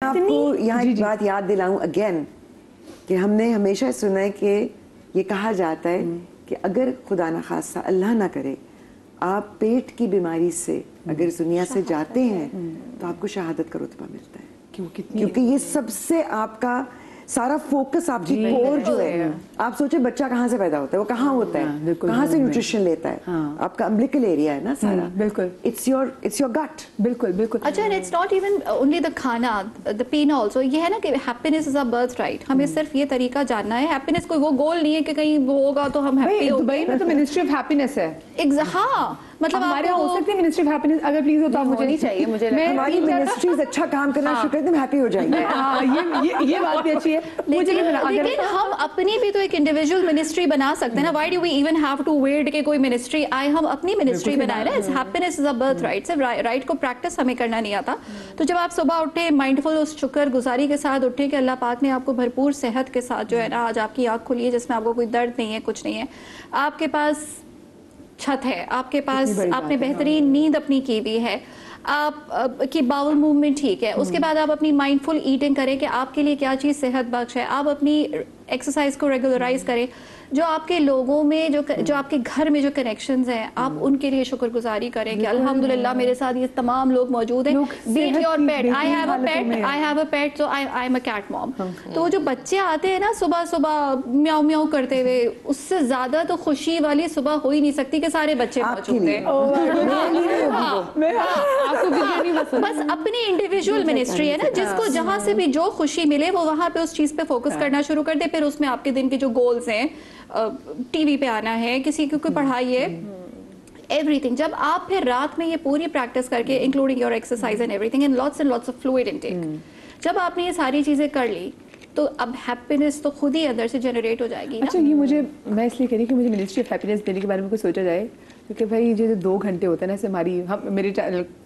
آپ کو یہاں ایک بات یاد دلاؤں اگین کہ ہم نے ہمیشہ سنا ہے کہ یہ کہا جاتا ہے کہ اگر خدا نخواستہ اللہ نہ کرے آپ پیٹ کی بیماری سے اگر اس دنیا سے جاتے ہیں تو آپ کو شہادت کا رتبہ ملتا ہے، کیونکہ یہ سب سے آپ کا سارا فوکس آپ کی کور جو ہے، آپ سوچیں بچہ کہاں سے پیدا ہوتا ہے، وہ کہاں ہوتا ہے، کہاں سے نیوٹریشن لیتا ہے، آپ کا امبلیکل ایریا ہے نا سارا، بالکل اٹس یور گٹ. بالکل بالکل. اچھا it's not even only the کھانا، دا پینا آلسو. یہ ہے نا کہ happiness is a birth right. ہمیں صرف یہ طریقہ جاننا ہے. ہیپینس کوئی وہ گول نہیں ہے کہ کہیں وہ ہوگا تو ہم ہیپی ہو. دبئی میں تو منسٹری آف ہیپینس ہے. ہاں مطلب ہمارے ہو سکتے ہیں منسٹری آف ہیپینس. اگر پلیز ہو تو مجھے نہیں چاہیے. مجھے ہماری منسٹریز اچھا کام کرنا شروع کر دیں ہم ہیپی ہو جائیں گے. یہ بات بھی اچھی ہے. لیکن ہم اپنی بھی تو ایک انڈیویجول منسٹری بنا سکتے ہیں نا. Why do we even have to wait کہ کوئی منسٹری آئے؟ ہم اپنی منسٹری بنائے نا. Happiness is a birth right. صرف رائٹ کو پریکٹس ہمیں کرنا نہیں آتا. تو جب آپ صبح اٹھیں مائنڈ فل اس شکر گزاری کے ساتھ اٹھیں کہ اللہ پاک نے آپ کو بھرپور صحت کے ساتھ جو ہے نا آج آپ کی آنکھ کھلی ہے جس میں آپ کو کوئی درد نہیں ہے، کچھ نہیں ہے، آپ کے پاس چھت ہے، آپ کے پاس آپ نے بہترین نیند اپنی کی ہوئی ہے، آپ کی باول موومنٹ ٹھیک ہے. اس کے بعد آپ اپنی مائنڈ فل ایٹنگ کریں کہ آپ کے لیے کیا چیز صحت بخش ہے. آپ اپنی ایکسرسائز کو ریگولرائز کریں. جو آپ کے لوگوں میں جو آپ کے گھر میں جو کنیکشنز ہیں آپ ان کے لیے شکر گزاری کریں کہ الحمدللہ میرے ساتھ یہ تمام لوگ موجود ہیں. Bet your pet. I have a pet so I am a cat mom. تو وہ جو بچے آتے ہیں نا صبح صبح میاؤ میاؤ کرتے ہوئے، اس سے زیادہ تو خوشی والی صبح ہو ہی نہیں سکتی کہ سارے بچے موجود ہیں. بس اپنی انڈیویجول منسٹری ہے نا، جس کو جہاں سے بھی جو خوشی ملے وہ وہاں پہ اس چیز پہ فوکس کرنا شروع کر دے. پھر اس میں آپ کے دن کے جو گولز ہیں، ٹی وی پہ آنا ہے، کسی کی کوئی پڑھائی ہے، ایوری تھنگ. جب آپ پھر رات میں یہ پوری پریکٹس کر کے including your exercise and every thing and lots of fluid intake, جب آپ نے یہ ساری چیزیں کر لی تو اب ہیپینس تو خود ہی اندر سے جنریٹ ہو جائے گی. اچھا یہ میں اس لیے کہہ رہی کہ مجھے منسٹری آف ہیپینس دینے کے بارے میں کوئی سوچا جائے، کیونکہ بھائی جو 2 گھنٹے ہوتے ہیں نا ایسے ہماری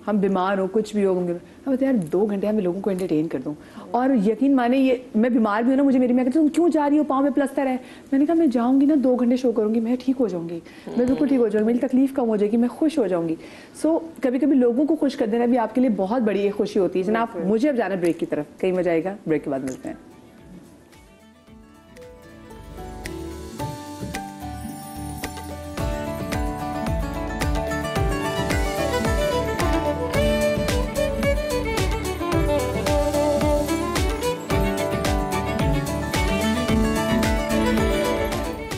ہم بیمار ہو کچھ بھی ہو ہم بولتے ہیں یار 2 گھنٹے ہمیں لوگوں کو انٹرٹین کر دوں. اور یقین مانے یہ میں بیمار بھی ہوں نا، مجھے میری میں کہتی ہوں کیوں جا رہی ہو، پاؤں میں پلستر ہے. میں نے کہا میں جاؤں گی نا 2 گھنٹے شو کروں گی، میں ٹھیک ہو جاؤں گی، میں بالکل ٹھیک ہو جاؤں گی، میری تکلیف کم ہو جائے گی، میں خوش ہو جاؤں گی. سو کبھی کبھی لوگوں کو خوش کر دینا بھی آپ کے لیے بہت بڑی ایک خوشی ہوتی ہے. جناب مجھے اب جانا بریک کی طرف، کہیں مزہ آئے گا، بریک کے بعد ملتے ہیں.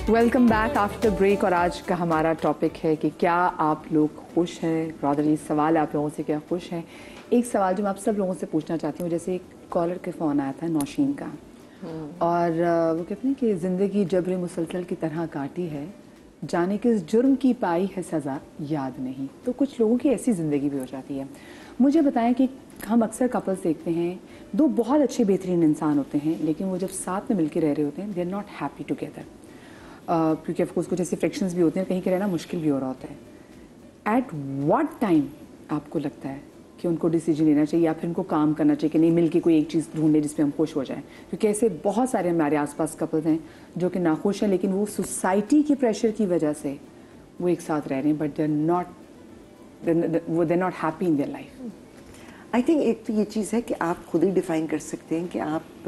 Welcome back after break. اور آج کا ہمارا ٹاپک ہے کہ کیا آپ لوگ خوش ہیں. رادر یہ سوال آپ لوگوں سے کیا خوش ہیں. ایک سوال جو میں آپ سب لوگوں سے پوچھنا چاہتی ہوں، جیسے ایک کالر کے فون آیا تھا نوشین کا، اور وہ کہتے ہیں کہ زندگی جبر مسلسل کی طرح کاٹی ہے، جانے کس جرم کی پائی ہے سزا یاد نہیں. تو کچھ لوگوں کی ایسی زندگی بھی ہو جاتی ہے. مجھے بتائیں کہ ہم اکثر کپلس دیکھتے ہیں، 2 بہت اچھے بہترین انسان ہوتے ہیں لیکن وہ جب ساتھ میں مل کے رہ رہے ہوتے ہیں they are not happy together. کیونکہ آف کورس کچھ ایسے فرکشنز بھی ہوتے ہیں، کہیں کہ رہنا مشکل بھی ہو رہا ہوتا ہے. ایٹ واٹ ٹائم آپ کو لگتا ہے کہ ان کو ڈیسیجن لینا چاہیے یا پھر ان کو کام کرنا چاہیے کہ نہیں مل کے کوئی ایک چیز ڈھونڈے جس پہ ہم خوش ہو جائیں؟ کیونکہ ایسے بہت سارے ہمارے آس پاس کپلز ہیں جو کہ ناخوش ہیں لیکن وہ سوسائٹی کے پریشر کی وجہ سے وہ ایک ساتھ رہ رہے ہیں، but they not happy in their life. I think ایک تو یہ چیز ہے کہ آپ خود ہی ڈیفائن کر سکتے ہیں کہ آپ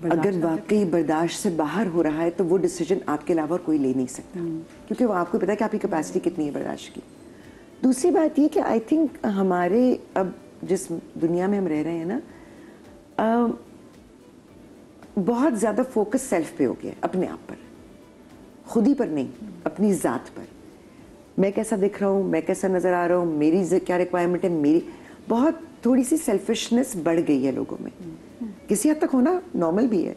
اگر واقعی برداشت سے باہر ہو رہا ہے تو وہ ڈیسیجن آپ کے علاوہ کوئی لے نہیں سکتا، کیونکہ وہ آپ کو پتا ہے کہ آپ کی کیپیسٹی کتنی ہے برداشت کی. دوسری بات یہ کہ آئی تھنک ہمارے اب جس دنیا میں ہم رہ رہے ہیں نا، بہت زیادہ فوکس سیلف پہ ہو گیا، اپنے آپ پر، خود ہی پر نہیں، اپنی ذات پر. میں کیسا دکھ رہا ہوں، میں کیسا نظر آ رہا ہوں، میری کیا ریکوائرمنٹ ہے، میری بہت تھوڑی سی سیلفشنس بڑھ گئی ہے لوگوں میں. کسی حد تک ہونا نارمل بھی ہے.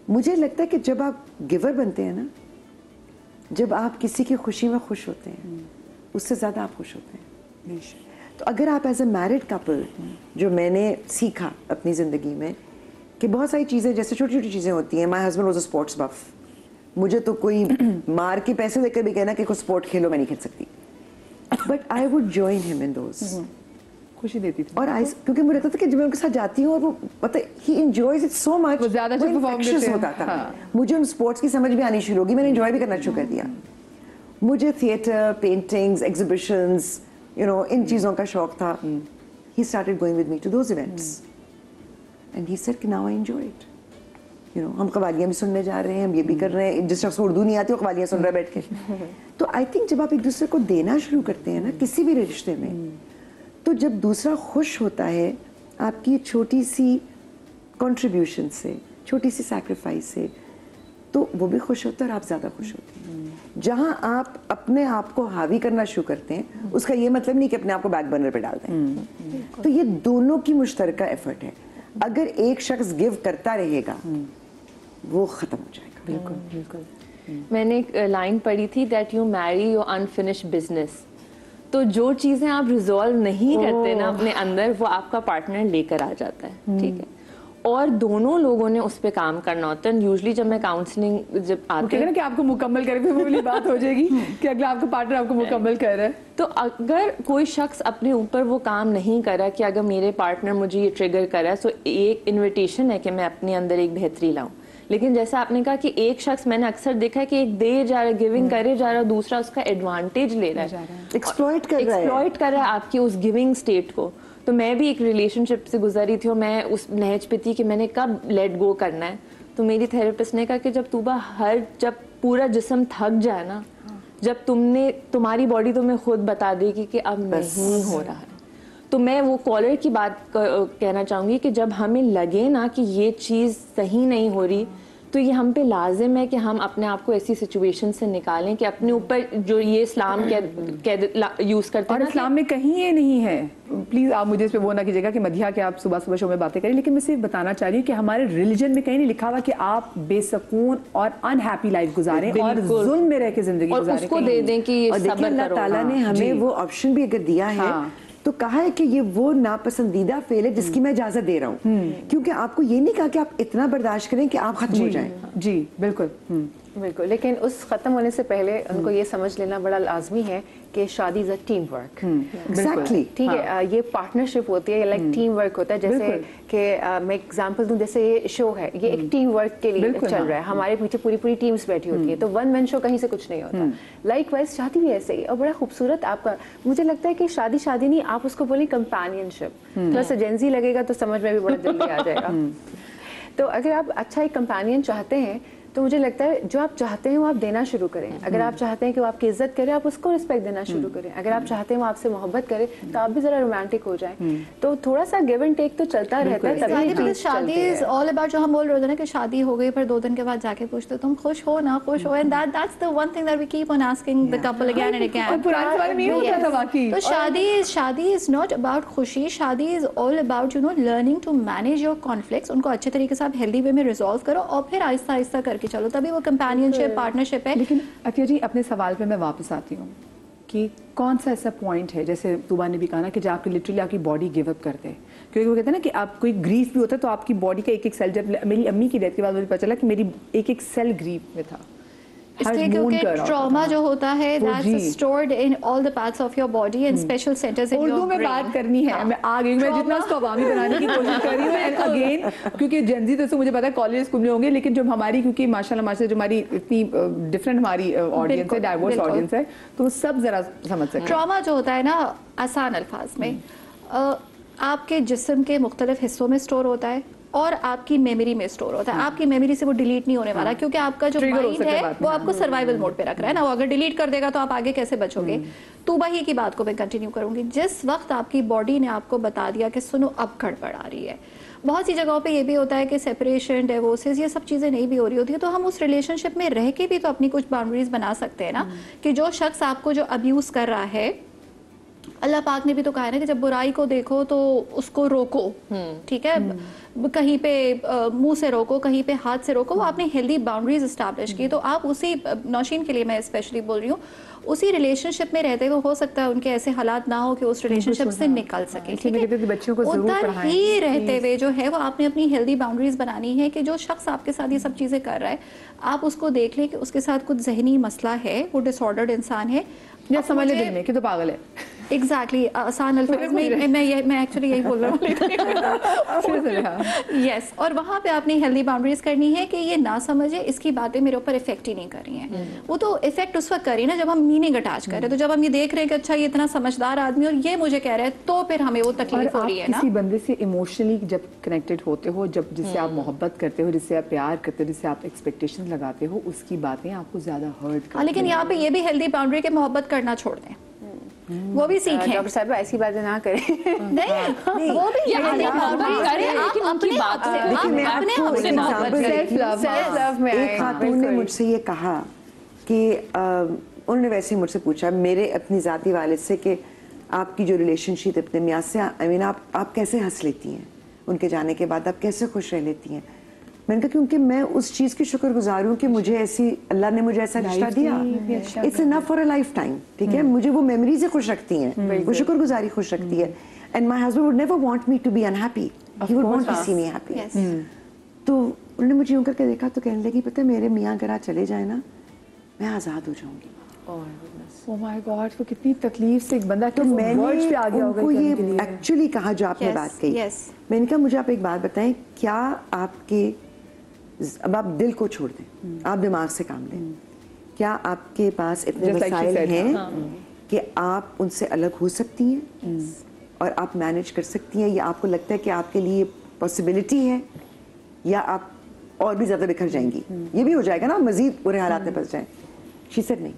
مجھے لگتا ہے کہ جب آپ گیور بنتے ہیں نا، جب آپ کسی کی خوشی میں خوش ہوتے ہیں اس سے زیادہ آپ خوش ہوتے ہیں. تو اگر آپ ایز اے میرڈ کپل، جو میں نے سیکھا اپنی زندگی میں کہ بہت ساری چیزیں جیسے چھوٹی چھوٹی چیزیں ہوتی ہیں. My husband was a sports buff. مجھے تو کوئی مار کے پیسے دے کر بھی کہنا کہ کوئی اسپورٹ کھیلو، میں نہیں کھیل سکتی، بٹ آئی وڈ جوائن ہم ان دوز. خوشی دیتی تھی. اور کیونکہ مجھے لگتا تھا کہ جب میں ان کے ساتھ جاتی ہوں اور وہ پتہ ہی انجوائز اٹ سو مچ، وہ زیادہ انفیکشس ہوتا تھا. مجھے ان اسپورٹس کی سمجھ بھی آنی شروع ہوگی، میں نے انجوائے بھی کرنا شروع کر دیا. مجھے تھیٹر، پینٹنگز، ایگزیبیشنز، ان چیزوں کا شوق تھا. he started going with me to those events. And he said कि now I enjoy it. You know, हम कवालियाँ भी सुनने जा रहे हैं, हम ये भी कर रहे हैं, जिस शख्स को उर्दू नहीं आती वो कवालियाँ सुन रहा है बैठ के. तो I think जब आप एक दूसरे को देना शुरू करते हैं ना किसी भी रिश्ते में, तो जब दूसरा खुश होता है आपकी छोटी सी कंट्रीब्यूशन से, छोटी सी सैक्रिफाइस से, तो वो भी खुश होता है और आप ज़्यादा खुश होते हैं. जहाँ आप अपने आप को हावी करना शुरू करते हैं, उसका ये मतलब नहीं कि अपने आप को बैक बर्नर पे डाल दें. तो ये दोनों की मुश्तरका एफर्ट है. अगर एक शख्स गिव करता रहेगा वो ख़त्म हो जाएगा. बिल्कुल बिल्कुल. मैंने एक लाइन पढ़ी थी that you Mary your unfinished business. तो जो चीज़ें आप रिजॉल्व नहीं करते ना अपने अंदर, वो आपका पार्टनर लेकर आ जाता है. ठीक है, और दोनों लोगों ने उस पर काम करना होता है. यूजुअली जब मैं काउंसलिंग जब आते हैं ना कि आपको मुकम्मल करे, वो वाली बात हो जाएगी कि अगला आपका पार्टनर आपको मुकम्मल कर रहा है. तो अगर कोई शख्स अपने ऊपर वो काम नहीं करा कि अगर मेरे पार्टनर मुझे ये ट्रिगर करा है, तो एक इन्विटेशन है कि मैं अपने अंदर एक बेहतरी लाऊं. लेकिन जैसा आपने कहा कि एक शख्स, मैंने अक्सर देखा है कि एक दे जा रहा है, गिविंग करे जा रहा है, दूसरा उसका एडवांटेज ले रहा है, एक्सप्लॉइट कर रहा है आपकी उस गिविंग स्टेट को. तो मैं भी एक रिलेशनशिप से गुजरी थी और मैं उस नहज पे थी कि मैंने कब लेट गो करना है. तो मेरी थेरेपिस्ट ने कहा कि जब जब पूरा जिस्म थक जाए ना, जब तुम्हारी बॉडी तुम्हें खुद बता देगी कि अब नहीं हो रहा है. तो मैं वो कॉलर की बात कहना चाहूँगी कि जब हमें लगे ना कि ये चीज़ सही नहीं हो रही, तो ये हम पे लाजिम है कि हम अपने आप को ऐसी सिचुएशन से निकालें कि अपने ऊपर जो ये इस्लाम यूज़ करते हैं. और इस्लाम में कहीं ये नहीं है, प्लीज़ आप मुझे इस पे वो ना कीजिएगा कि मधिया के आप सुबह सुबह शो में बातें करें, लेकिन मैं सिर्फ बताना चाह रही हूँ कि हमारे रिलीजन में कहीं नहीं लिखा हुआ कि आप बेसकून और अनहैप्पी लाइफ गुजारें और जुल्म में रह के जिंदगी गुजारें. उसको दे दें कि अल्लाह ताला ने हमें वो ऑप्शन भी अगर दिया है तो कहा है कि ये वो नापसंदीदा फेल है जिसकी मैं इजाजत दे रहा हूँ, क्योंकि आपको ये नहीं कहा कि आप इतना बर्दाश्त करें कि आप खत्म हो जाएं. जी बिल्कुल बिल्कुल. लेकिन उस ख़त्म होने से पहले उनको ये समझ लेना बड़ा लाजमी है कि शादी is a team work. Exactly. ठीक है, ये पार्टनरशिप होती है, लाइक टीम वर्क होता है. जैसे कि मैं एग्जांपल दूं, जैसे ये शो है, ये एक टीम वर्क के लिए चल रहा है. हमारे पीछे पूरी पूरी टीम्स बैठी होती है, तो वन मैन शो कहीं से कुछ नहीं होता. लाइकवाइज शादी भी ऐसे ही, और बड़ा खूबसूरत आपका, मुझे लगता है कि शादी नहीं, आप उसको बोलें कंपेनियनशिप. थोड़ा सा जेंजी लगेगा तो समझ में भी बड़ा जल्दी आ जाएगा. तो अगर आप अच्छा एक कंपेनियन चाहते हैं, तो मुझे लगता है जो आप चाहते हैं वो आप देना शुरू करें. अगर आप चाहते हैं कि वो आपकी इज्जत करे, आप उसको रिस्पेक्ट देना शुरू करें. अगर आप चाहते हैं वो आपसे मोहब्बत करे, तो आप भी जरा रोमांटिक हो जाएं. तो थोड़ा सा गिव एंड टेक तो चलता रहता है. शादी इज ऑल अबाउट, जो हम बोल रहे थे ना कि शादी हो गई पर 2 दिन के बाद जाके पूछते तुम खुश हो ना, खुश हो. And that's the one thing that we keep on asking the couple again and again. पुराने ज़माने में होता था बाकी. तो शादी इज नॉट अबाउट खुशी. शादी is all about learning to manage your conflicts. उनको अच्छे तरीके से आप हेल्दी वे में रिजॉल्व करो और फिर आहिस्ता आहिस्ता करके चलो, तभी वो कंपेनियनशिप पार्टनरशिप है. लेकिन अतिया जी, अपने सवाल पे मैं वापस आती हूँ कि कौन सा ऐसा पॉइंट है, जैसे तुबा ने भी कहा ना कि जब आपकी लिटरली आपकी बॉडी गिव अप कर दे, क्योंकि वो कहते हैं ना कि आप कोई ग्रीफ भी होता है तो आपकी बॉडी का एक सेल, जब मेरी अम्मी की डेथ के बाद मुझे पता चला कि मेरी एक सेल ग्रीफ में था. इसलिए क्योंकि ट्रॉमा जो होता है that's stored in all the parts of your body and special centres in your brain. Urdu में बात करनी है. मैं आ गई, मैं जितना उसको अवामी बनाने की कोशिश कर रही हूँ. एंड अगेन क्योंकि जेनजी तो मुझे पता है कॉलेज स्कूल में होंगे, लेकिन जो हमारी, क्योंकि माशाल्लाह जो हमारी इतनी डिफरेंट हमारी ऑडियंस है, डाइवर्स ऑडियंस है, तो सब जरा समझ सकते हैं. ट्रॉमा जो होता है ना, आसान अल्फाज में आपके जिस्म के मुख्तलिफ हिस्सों में स्टोर होता है और आपकी मेमोरी में स्टोर होता है. आपकी मेमोरी से वो डिलीट नहीं होने वाला, क्योंकि आपका जो माइंड है वो आपको सर्वाइवल मोड पे रख रहा है ना. वो अगर डिलीट कर देगा तो आप आगे कैसे बचोगे. तूबा ही की बात को मैं कंटिन्यू करूंगी. जिस वक्त आपकी बॉडी ने आपको बता दिया कि सुनो अब गड़बड़ आ रही है, बहुत सी जगहों पे ये भी होता है कि सेपरेशन, डिवोर्सेस, ये सब चीज़ें नहीं भी हो रही होती है, तो हम उस रिलेशनशिप में रह के भी तो अपनी कुछ बाउंड्रीज बना सकते हैं ना. कि जो शख्स आपको जो अब्यूज़ कर रहा है, अल्लाह पाक ने भी तो कहा है ना कि जब बुराई को देखो तो उसको रोको. ठीक है, कहीं पे मुंह से रोको, कहीं पे हाथ से रोको. वो आपने हेल्दी बाउंड्रीज इस्टेब्लिश की. तो आप उसी, नौशीन के लिए मैं स्पेशली बोल रही हूँ, उसी रिलेशनशिप में रहते हुए हो सकता है उनके ऐसे हालात ना हो कि उस रिलेशनशिप से निकल सके. ठीक है, बच्चों को जरूर पढ़ाएं. ही रहते हुए जो है वो आपने अपनी हेल्दी बाउंड्रीज बनानी है कि जो शख्स आपके साथ ये सब चीज़ें कर रहा है, आप उसको देख लें कि उसके साथ कुछ जहनी मसला है, वो डिसऑर्डर्ड इंसान है, या समझ ले दिल में कि तो पागल है. एग्जैक्टली आसान अल्फाज में मैं एक्चुअली यही बोल रहा हूँ यस और वहाँ पे आपने हेल्दी बाउंड्रीज करनी है कि ये ना समझे इसकी बातें मेरे ऊपर इफेक्ट ही नहीं कर रही हैं। वो तो इफेक्ट उस वक्त कर रही है ना जब हम मीनिंग अटैच कर रहे हैं। तो जब हम ये देख रहे हैं कि अच्छा ये इतना समझदार आदमी और ये मुझे कह रहा है तो फिर हमें वो तकलीफ हो रही है ना। किसी बंदे से इमोशनली जब कनेक्टेड होते हो, जब जिससे आप मोहब्बत करते हो, जिससे आप प्यार करते हो, जिससे आप एक्सपेक्टेशन लगाते हो, उसकी बातें आपको ज्यादा हर्ट करती हैं। लेकिन यहाँ पे ये भी हेल्दी बाउंड्री के मोहब्बत करना छोड़ दें, वो भी सीखें। डॉक्टर साहब ऐसी बातें ना करें। नहीं वो भी हेल्दी बाउंड्री करें, आप अपनी बात से अपने मोहब्बत करें, सेल्फ लव में एक खातून ने मुझसे ये कहा कि उन्होंने वैसे ही मुझसे पूछा मेरे अपनी ज़ाती वालिद से कि आपकी जो रिलेशनशिप अपने मियाँ से आई मीन आप कैसे हंस लेती हैं, उनके जाने के बाद आप कैसे खुश रह लेती हैं। मैंने कहा क्योंकि मैं उस चीज़ की शुक्रगुजार हूँ कि मुझे ऐसी अल्लाह ने मुझे ऐसा रिश्ता दिया। It's enough for a life time, ठीक है। मुझे वो मेमोरी से खुश रखती हैं, वो शुक्रगुजारी खुश रखती है। And my husband would never want me to be unhappy, he would want to see me happy. तो उन्होंने मुझे यूं करके देखा तो कहने लगी पता है मेरे मियाँ अगर आज चले जाए ना मैं आज़ाद हो जाऊंगी। Oh my God, वो कितनी तकलीफ से एक बंदा तो मैंने उनको ये एक्चुअली कहा जो आपने बात कही। मैंने कहा मुझे आप एक बात बताएं, क्या आपके अब आप दिल को छोड़ दें, आप दिमाग से काम लें, क्या आपके पास इतने वसाइल हैं कि आप उनसे अलग हो सकती हैं और आप मैनेज कर सकती हैं, या आपको लगता है कि आपके लिए पॉसिबिलिटी है या आप और भी ज़्यादा बिखर जाएंगी, ये भी हो जाएगा ना, मज़ीद बुरे हालात में फंस जाएं। शी सेड नहीं,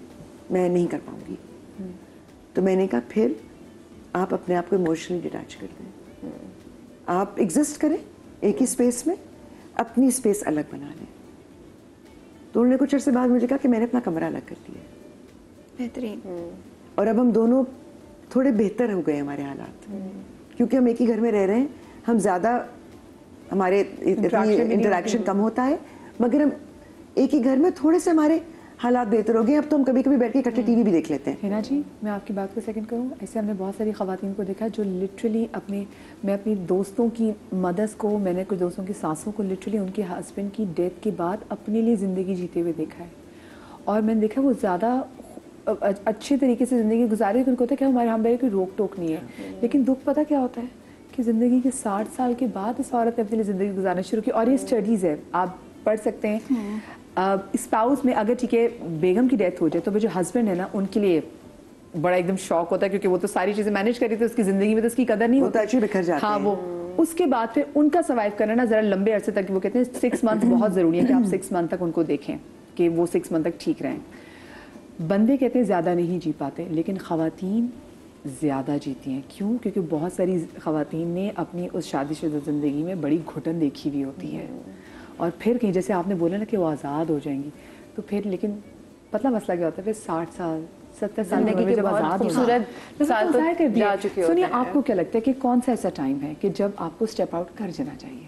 मैं नहीं कर पाऊंगी। तो मैंने कहा फिर आप अपने आप को इमोशनली डिटैच कर दें, आप एग्जिस्ट करें एक ही स्पेस में, अपनी स्पेस अलग बना लें। तो उन्होंने कुछ अर्से बाद मुझे कहा कि मैंने अपना कमरा अलग कर दिया। बेहतरीन। और अब हम दोनों थोड़े बेहतर हो गए हमारे हालात, क्योंकि हम एक ही घर में रह रहे हैं, हम ज़्यादा हमारे इंटरेक्शन कम होता है, मगर हम एक ही घर में थोड़े से हमारे हालात बेहतर हो गए। अब तो हम कभी कभी बैठ के इकट्ठे टीवी भी देख लेते हैं। हिना जी, मैं आपकी बात को सेकंड करूँ, ऐसे हमने बहुत सारी ख़वातीन को देखा जो लिटरली मैं अपनी दोस्तों की मदर्स को, मैंने कुछ दोस्तों की सासों को लिटरली उनके हस्बैंड की डेथ के बाद अपने लिए ज़िंदगी जीते हुए देखा है। और मैंने देखा वो ज़्यादा अच्छे तरीके से ज़िंदगी गुजारे, उनको होता है कि हमारे हमारे कोई रोक टोक नहीं है। लेकिन दुख पता क्या होता है कि ज़िंदगी के 60 साल के बाद इस औरत ने अपने लिए ज़िंदगी गुजारना शुरू की। और ये स्टडीज़ है, आप पढ़ सकते हैं। स्पाउस में अगर ठीक है बेगम की डेथ हो जाए तो वो जो हस्बैंड है ना उनके लिए बड़ा एकदम शॉक होता है, क्योंकि वो तो सारी चीज़ें मैनेज कर रही थी, उसकी ज़िंदगी में तो उसकी कदर नहीं होती, अच्छी बिखर जाते हैं। वो उसके बाद फिर उनका सर्वाइव करना ना ज़रा लंबे अरसे तक, वो कहते हैं 6 मंथ बहुत ज़रूरी है कि आप 6 मंथ तक उनको देखें कि वो 6 मंथ तक ठीक रहें। बंदे कहते हैं ज़्यादा नहीं जी पाते, लेकिन ख़वातीन ज़्यादा जीती हैं। क्यों? क्योंकि बहुत सारी ख़वातीन ने अपनी उस शादीशुदा ज़िंदगी में बड़ी घुटन देखी हुई होती है, और फिर कहीं जैसे आपने बोला ना कि वो आज़ाद हो जाएंगी, तो फिर लेकिन पतला मसला क्या होता है, फिर 60 साल 70 साल में जब आज़ाद खूबसूरत साल तो जा चुके होते सुनिए, हैं। आपको क्या लगता है कि कौन सा ऐसा टाइम है कि जब आपको स्टेप आउट कर जाना चाहिए?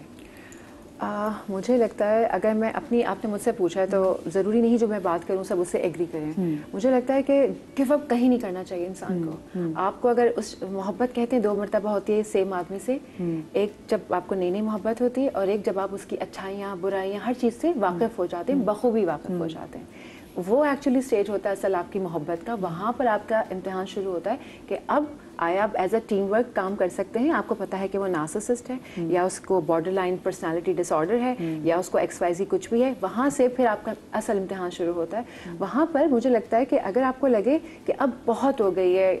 मुझे लगता है अगर मैं अपनी, आपने मुझसे पूछा है तो ज़रूरी नहीं जो मैं बात करूं सब उससे एग्री करें। मुझे लगता है कि गिव अप कहीं नहीं करना चाहिए इंसान को। आपको अगर उस मोहब्बत कहते हैं 2 मरतबा होती है सेम आदमी से, एक जब आपको नई नई मोहब्बत होती है और एक जब आप उसकी अच्छाइयाँ बुराइयाँ हर चीज़ से वाकिफ़ हो जाते हैं, बखूबी वाकिफ़ हो जाते हैं। वो एक्चुअली स्टेज होता है असल आपकी मोहब्बत का। वहाँ पर आपका इम्तिहान शुरू होता है कि अब आया आप एज अ टीम वर्क काम कर सकते हैं। आपको पता है कि वो नार्सिसिस्ट है या उसको बॉर्डर लाइन पर्सनैलिटी डिसऑर्डर है या उसको XYZ कुछ भी है। वहाँ से फिर आपका असल इम्तिहान शुरू होता है। वहाँ पर मुझे लगता है कि अगर आपको लगे कि अब बहुत हो गई है,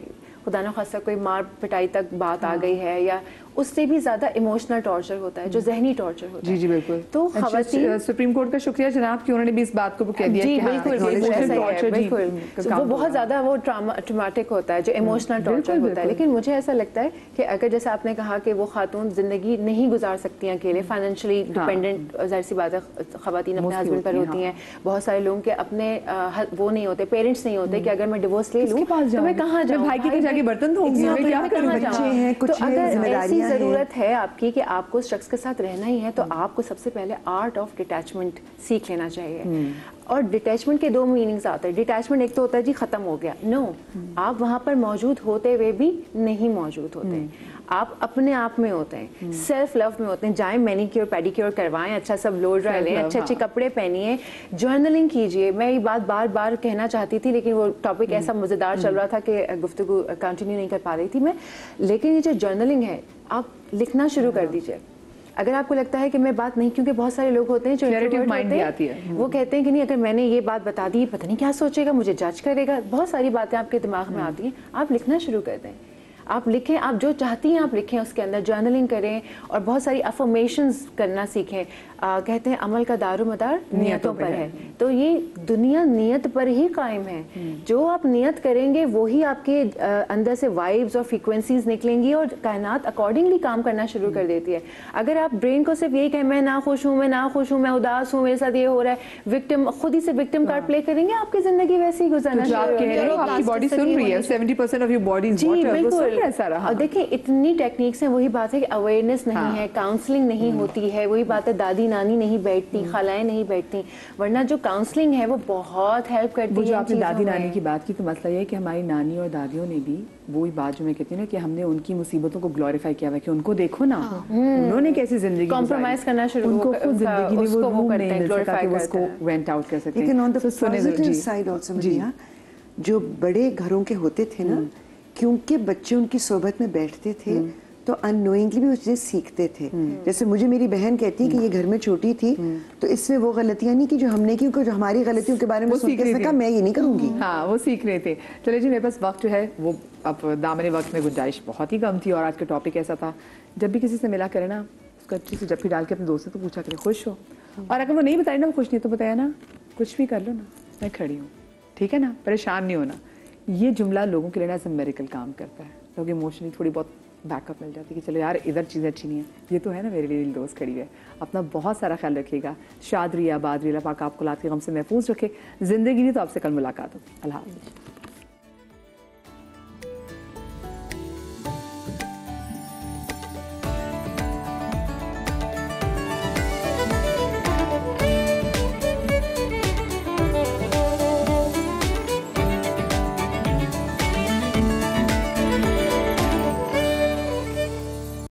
खुदा न खास्ता कोई मार पिटाई तक बात आ गई है, या उससे भी ज़्यादा इमोशनल टॉर्चर होता है, जो जहनी टॉर्चर होता है। जी बिल्कुल। तो खवातीन, सुप्रीम कोर्ट का शुक्रिया जनाब कि उन्होंने भी इस बात को कह दिया। जी बिल्कुल, बिल्कुल। वो बहुत ज़्यादा वो ट्रॉमेटिक होता है, जो इमोशनल टॉर्चर होता है। लेकिन मुझे ऐसा लगता है कि अगर जैसे आपने कहा कि वो खातून ज़िंदगी नहीं गुजार सकती हैं अकेले, फाइनेंशियली डिपेंडेंट, ज़ाहिर सी बात है खवातीन अपने हस्बैंड पर होती हैं। बहुत सारे लोगों के अपने वो नहीं होते, पेरेंट्स नहीं होते कि अगर मैं डिवोर्स ले लूँ तो मैं कहाँ जाऊँ, भाई के जाके बर्तन धोऊंगी, क्या करूँ, बच्चे हैं, कुछ जिम्मेदारियां हैं। ज़रूरत है आपकी कि आपको उस शख्स के साथ रहना ही है, तो आपको सबसे पहले आर्ट ऑफ डिटैचमेंट सीख लेना चाहिए। اور ڈٹیچمنٹ کے 2 میننگز آتے ہیں. ڈٹیچمنٹ ایک تو ہوتا ہے جی ختم ہو گیا, نو, آپ وہاں پر موجود ہوتے ہوئے بھی نہیں موجود ہوتے ہیں, آپ اپنے آپ میں ہوتے ہیں, سیلف لو میں ہوتے ہیں. جائیں مینیکیور پیڈیکیور کروائیں, اچھا سب لو ڈرائی لیں, اچھے اچھے کپڑے پہنیے, جرنلنگ کیجیے. میں یہ بات بار بار کہنا چاہتی تھی لیکن وہ ٹاپک ایسا مزیدار چل رہا تھا کہ گفتگو کنٹینیو نہیں کر پا رہی تھی میں. لیکن یہ جو جرنلنگ ہے آپ لکھنا شروع کر دیجیے. اگر آپ کو لگتا ہے کہ میں بات نہیں, کیونکہ بہت سارے لوگ ہوتے ہیں جو وہ کہتے ہیں کہ نہیں اگر میں نے یہ بات بتا دی پتہ نہیں کیا سوچے گا, مجھے جج کرے گا, بہت ساری باتیں آپ کے دماغ میں آتی ہیں. آپ لکھنا شروع کر دیں, آپ لکھیں, آپ جو چاہتی ہیں آپ لکھیں, اس کے اندر جرنلنگ کریں اور بہت ساری افرمیشنز کرنا سیکھیں. کہتے ہیں عمل کا دار و مدار نیتوں پر ہے, تو یہ دنیا نیت پر ہی قائم ہے. جو آپ نیت کریں گے وہی آپ کے اندر سے وائبز اور فریکوینسیز نکلیں گی اور کائنات اکارڈنگلی کام کرنا شروع کر دیتی ہے. اگر آپ برین کو صرف یہی کہیں میں ناخوش ہوں, میں ناخوش ہوں, میں اداس ہوں, میرے ساتھ یہ ہو رہا ہے, وکٹم, خود ہی سے وکٹم کارڈ پلے کریں گے, آپ کی زندگی ویسے ہی گزرنا شروع ہو جائے گی. آپ کی باڈی سن رہی ہے, 70% of your body is water. جی بالکل. اور دیکھیں اتنی ٹیکنیکس ہیں, وہی بات ہے کہ اویئرنیس نہیں ہے, کاؤنسلنگ نہیں ہوتی ہے, وہی بات ہے دادی نانی نہیں بیٹھتی, خالائیں نہیں بیٹھتی, ورنہ جو کاؤنسلنگ ہے وہ بہت ہیلپ کرتی ہے. جو آپ نے دادی نانی کی بات کی تو مسئلہ یہ ہے کہ ہماری نانی اور دادیوں نے بھی وہی بات جو میں کہتی ہوں نا کہ ہم نے ان کی مصیبتوں کو گلوریفائی کیا ہوا کہ ان کو دیکھو نا انہوں نے کیسی زندگی کمپرومائز کرنا شروع, ان کو خود زندگی میں وہ روم نہیں مل سکا کہ وہ اس کو وینٹ آؤٹ کر سکیں. لیکن on the positive side also Madiha, جو بڑے گھروں کے ہوتے تھے نا, کیونکہ بچے ان کی صحبت میں بیٹھتے تھے تو ان نوئنگلی بھی وہ چیزیں سیکھتے تھے. جیسے مجھے میری بہن کہتی ہے کہ یہ گھر میں چھوٹی تھی تو اس میں وہ غلطیاں نہیں کی جو ہم نے کی, جو ہماری غلطیوں کے بارے میں سن کے کہا میں یہ نہیں کروں گی. ہاں وہ سیکھ رہے تھے. چلے جی میرے پاس وقت جو ہے وہ اب دامن وقت میں گنجائش بہت ہی کم تھی, اور آج کا ٹاپک ایسا تھا جب بھی کسی سے ملا کرے نا اس کو اچھی سی جپی ڈال کے اپنے دوست سے تو پوچھا کرے خوش ہو, اور اگر وہ نہیں بتائی نا وہ خوش نہیں تو بتایا نا کچھ بھی کر لو نا میں کھڑی ہوں, ٹھیک ہے نا, پریشان نہیں ہونا. یہ جملہ لوگوں کے لیے ایز اے میریکل کام کرتا ہے. لوگ ایموشنلی تھوڑی بہت بیک اپ مل جاتی ہے کہ چلو یار ادھر چیزیں اچھی نہیں ہیں, یہ تو ہے نا میرے لیے دوست کھڑی ہے. اپنا بہت سارا خیال رکھیے گا. شاد رہیے, آباد رہیے, اللہ پاک آپ کو لات کے غم سے محفوظ رکھے. زندگی نہیں تو آپ سے کل ملاقات ہوگی. اللہ حافظ.